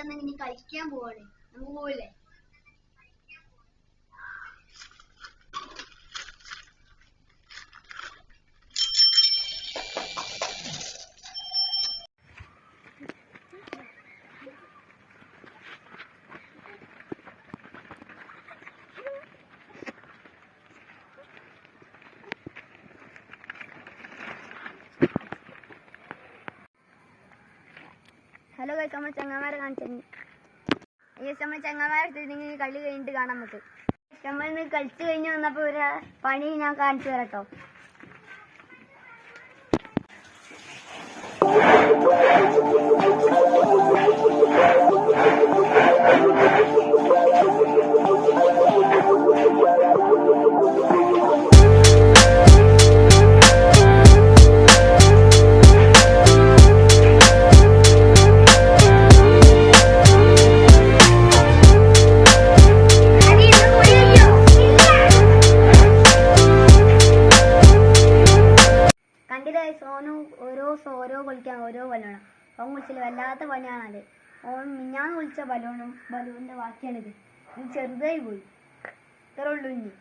പറഞ്ഞ ഇനി കളിക്കാൻ പോവാണ്. നമുക്ക് പോവില്ലേ? ഹലോ ഗൈസ്, നമ്മൾ ചങ്ങന്മാരെ കാണിച്ചു. നമ്മൾ ചങ്ങന്മാരെ കളി കഴിഞ്ഞിട്ട് കാണാൻ പറ്റും. നമ്മളിന്ന് കളിച്ചു കഴിഞ്ഞ് വന്നപ്പോൾ ഒരു പണി ഞാൻ കാണിച്ചു തരാം കേട്ടോ. സോനു ഓരോ കളിക്കാൻ ഓരോ ബലൂണാണ്. ഓൻ വിളിച്ചില്ല, വല്ലാത്ത പണിയാണത്. ഓൻ മിഞ്ഞാന്ന് വിളിച്ച ബലൂണിന്റെ ബാക്കിയാണിത്. ഇത് ചെറുതായി പോയി. ഇത്രേ ഉള്ളൂ ഇനി.